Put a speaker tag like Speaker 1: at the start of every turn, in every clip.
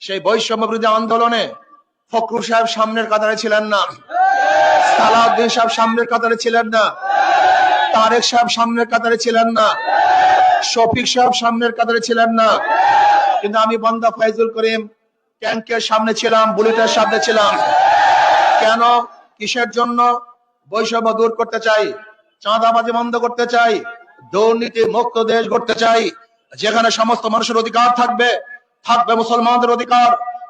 Speaker 1: সেই বৈষম্য বিরোধী আন্দোলনে ফখরুল সাহেব সামনের কাতারে ছিলেন না, সালাউদ্দিন সাহেব সামনের কাতারে ছিলেন না, তারেক সাহেব সামনের কাতারে ছিলেন না, শফিক সাহেব সামনের কাতারে ছিলেন না, কিন্তু আমি বান্দা ফয়জুল করিম ট্যাঙ্কের সামনে ছিলাম, বুলেটের সামনে ছিলাম। কেন? কিসের জন্য? বৈষম্য দূর করতে চাই, চাঁদাবাজি বন্ধ করতে চাই, দুর্নীতি মুক্ত দেশ গড়তে চাই, যেখানে সমস্ত মানুষের অধিকার থাকবে, থাকবে মুসলমানদের অধিকার,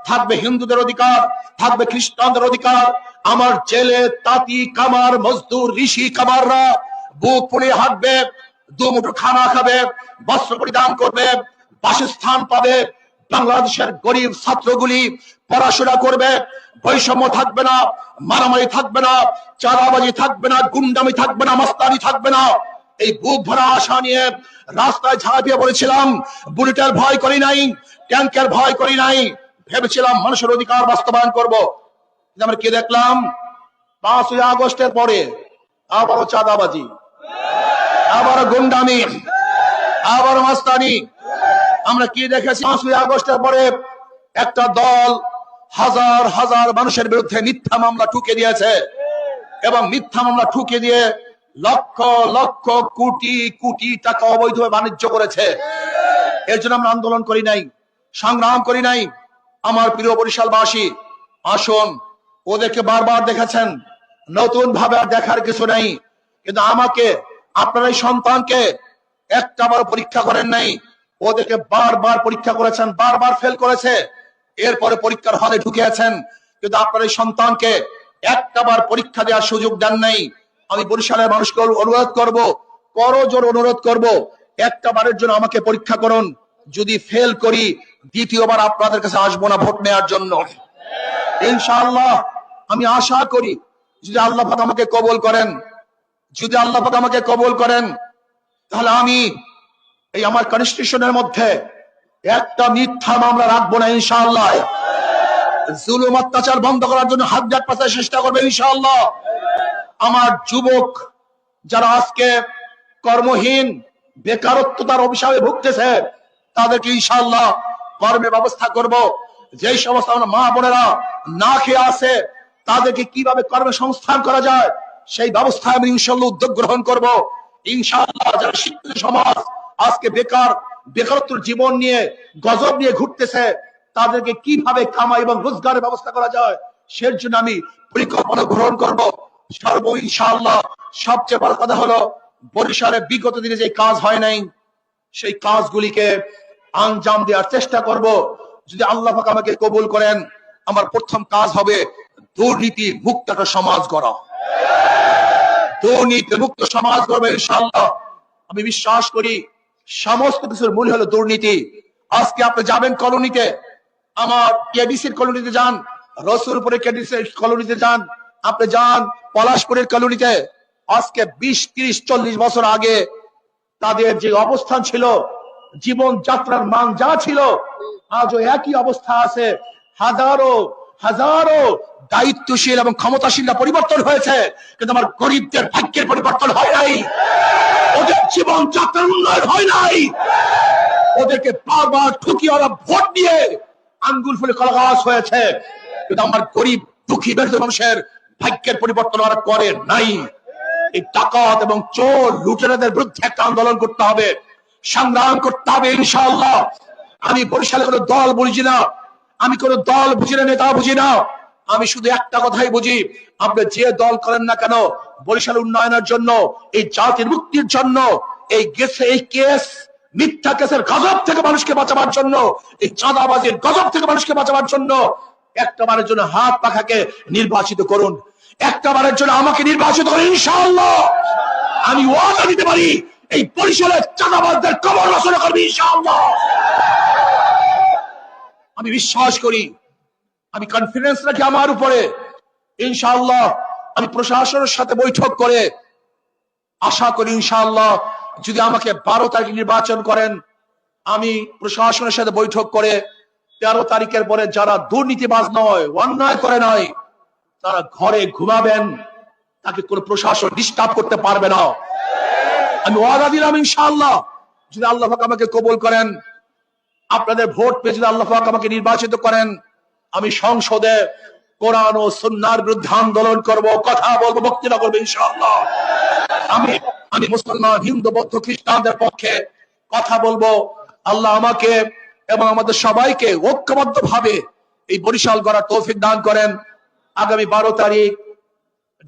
Speaker 1: থাকবে হিন্দুদের অধিকার, থাকবে খ্রিস্টানদের অধিকার। আমার জেলে তাঁতি কামার মজদুর ঋষি কামাররা বুক ফুলিয়ে হাঁটবে, দুমুঠো খানা খাবে, বস্ত্র পরিধান করবে, বাসস্থান পাবে। বাংলাদেশের গরিব ছাত্রগুলি পড়াশোনা করবে, বৈষম্য থাকবে না, মারামারি থাকবে না, চাঁদাবাজি থাকবে না, গুন্ডামি থাকবে না, মাস্তানি থাকবে না। এই বুক ভরা আশা নিয়ে রাস্তায় ঝাঁপিয়ে পড়েছিলাম। বুলেটের ভয় করি নাই, ট্যাঙ্কের ভয় করি নাই, ভেবেছিলাম মানুষের অধিকার বাস্তবায়ন করব। আমরা কি দেখলাম? 5ই আগস্টের পরে আবারও চাঁদাবাজি, আবারও গুন্ডামি, আবারও মাস্তানি। আমরা কি দেখেছি? 5ই আগস্টের পরে একটা দল হাজার হাজার মানুষের বিরুদ্ধে মিথ্যা মামলা ঠুকে দিয়েছে, এবং মিথ্যা মামলা ঠুকে দিয়ে লক্ষ লক্ষ কোটি কোটি টাকা অবৈধভাবে বাণিজ্য করেছে। এর জন্য আমরা আন্দোলন করি নাই, সংগ্রাম করি নাই। আমার প্রিয় বরিশালবাসী, আসুন, ওদেরকে বারবার দেখেছেন, নতুন ভাবে আর দেখার কিছু নেই। কিন্তু আমাকে, আপনার এই সন্তানকে একটা বার পরীক্ষা করেন নাই, ওদেরকে বারবার পরীক্ষা করেছেন, বারবার ফেল করেছে, এরপরে পরীক্ষার হলে ঢুকিয়েছেন, কিন্তু আপনার এই সন্তানকে একটা বার পরীক্ষা দেওয়ার সুযোগ দেন নাই। আমি বরিশালের মানুষকে অনুরোধ করব, করজোর অনুরোধ করব, একটা বারের জন্য আমাকে পরীক্ষা করুন। যদি ফেল করি, দ্বিতীয়বার আপনাদের কাছে আসবো না ভোট নেওয়ার জন্য। ইনশাআল্লাহ আমি আশা করি, যদি আল্লাহ পাক আমাকে কবুল করেন, যদি আল্লাহ পাক আমাকে কবুল করেন, তাহলে আমি এই আমার কনস্টিটিউশনের মধ্যে একটা মিথ্যা মামলা রাখবো না ইনশাআল্লাহ। জুলুম অত্যাচার বন্ধ করার জন্য হাত পাতার চেষ্টা করবে ইনশাআল্লাহ। আমার যুবক যারা আজকে কর্মহীন, বেকারত্বতার অভিশাপে ভুগতেছে, তাদেরকে ইনশাআল্লাহ কর্মের ব্যবস্থা করব। যেই সমস্ত আমরা মা বোনেরা না খেয়ে আছে, তাদেরকে কিভাবে কর্মসংস্থান করা যায় সেই ব্যবস্থায় আমি ইনশাআল্লাহ উদ্যোগ গ্রহণ করব। ইনশাআল্লাহ যারা শিক্ষিত সমাজ আজকে বেকারত্বের জীবন নিয়ে, গজব নিয়ে ঘুরতেছে, তাদেরকে কিভাবে কামাই এবং রোজগারের ব্যবস্থা করা যায় সের জন্য আমি পরিকল্পনা গ্রহণ করব। ইনশাআল্লাহ সবচেয়ে বড় কথা হলো, বরিশালে বিগত দিনে যে কাজ হয় নাই, সেই কাজগুলিকে আঞ্জাম দেওয়ার চেষ্টা করব। যদি আল্লাহ পাক আমাকে কবুল করেন, আমার প্রথম কাজ হবে দুর্নীতি মুক্ত একটা সমাজ গড়া, দুর্নীতি মুক্ত সমাজ গড়বে ইনশাআল্লাহ। আমি বিশ্বাস করি সমস্ত কিছুর মূল হলো দুর্নীতি। আজকে আপনি যাবেন কলোনিতে, আমার কেডিসির কলোনিতে যান, রসুলপুরের কেডিসির কলোনিতে যান, আপনি যান পলাশপুরের কলোনিতে, আজকে 20, 30, 40 বছর আগে তাদের যে অবস্থান ছিল, জীবন যাত্রার মান যা ছিল, আজও একই অবস্থা আছে। হাজারো হাজারো দায়িত্বশীল এবং ক্ষমতাশীলরা পরিবর্তন হয়েছে, কিন্তু আমার গরিবদের ভাগ্যের পরিবর্তন হয় নাই, ওদের জীবন যাত্রার উন্নয়ন হয় নাই। ওদেরকে বারবার ঠুকি ওরা ভোট দিয়ে আঙ্গুল ফুলে কলাগাছ হয়েছে, কিন্তু আমার গরিব দুঃখী বেড়ে মানুষের ভাগ্যের পরিবর্তন ওরা করে নাই। এই ডাকাত এবং চোর লুটেরাদের বিরুদ্ধে একটা আন্দোলন করতে হবে, সংগ্রাম করতে হবে ইনশাআল্লাহ। আমি বরিশালে কোনো দল বুঝি না, আমি কোনো দল বুঝি না, নেতা বুঝি না, আমি শুধু একটা কথাই বুঝি, আপনি যে দল করেন না কেন, বরিশাল উন্নয়নের জন্য, এই জাতির মুক্তির জন্য, এই কেস মিথ্যা কেসের গজব থেকে মানুষকে বাঁচাবার জন্য, এই চাঁদাবাজির গজব থেকে মানুষকে বাঁচাবার জন্য একটা বারের জন্য হাত পাখাকে নির্বাচিত করুন, একটা বারের জন্য আমাকে নির্বাচিত করুন ইনশাআল্লাহ। আমি ওয়াদা দিতে পারি, এই বরিশালের চাঁদাবাজদের কবর রচনা করবে ইনশাআল্লাহ। আমি বিশ্বাস করি, আমি কনফিডেন্স রাখি আমার উপরে, ইনশাআল্লাহ। আমি প্রশাসনের সাথে বৈঠক করে আশা করি ইনশাআল্লাহ, যদি আমাকে 12 তারিখ নির্বাচন করেন, আমি প্রশাসনের সাথে বৈঠক করে 13 তারিখের পরে যারা দুর্নীতিবাজ নয়, অন্যায় করে নয়, তারা ঘরে ঘুমাবেন, তাকে কোন প্রশাসন ডিস্টার্ব করতে পারবে না। আমি ওয়াদা দিলাম ইনশাআল্লাহ, যদি আল্লাহ পাক আমাকে কবুল করেন, আপনাদের ভোট পেয়ে যদি আল্লাহ পাক আমাকে নির্বাচিত করেন, আমি সংসদে কোরআন ও সুন্নাহর বিরুদ্ধে আন্দোলন করব, কথা বলবো, বক্তৃতা করবো ইনশাআল্লাহ। আমি আমি মুসলমান, হিন্দু, বৌদ্ধ, খ্রিস্টানদের পক্ষে কথা বলবো। আল্লাহ আমাকে এবং আমাদের সবাইকে ঐক্যবদ্ধ ভাবে এই বরিশাল গড়ার তৌফিক দান করেন। আগামী 12 তারিখ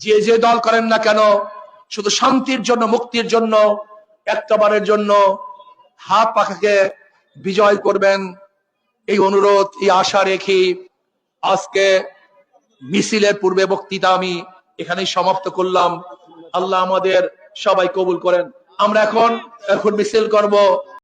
Speaker 1: যে যে দল করেন না কেন, শুধু শান্তির জন্য, মুক্তির জন্য, একটাবারের জন্য হাত পাখাকে বিজয় করবেন, এই অনুরোধ, এই আশা রেখে আজকে মিছিলের পূর্বে বক্তৃতা আমি এখানেই সমাপ্ত করলাম। আল্লাহ আমাদের সবাই কবুল করেন। আমরা এখন মিছিল করব।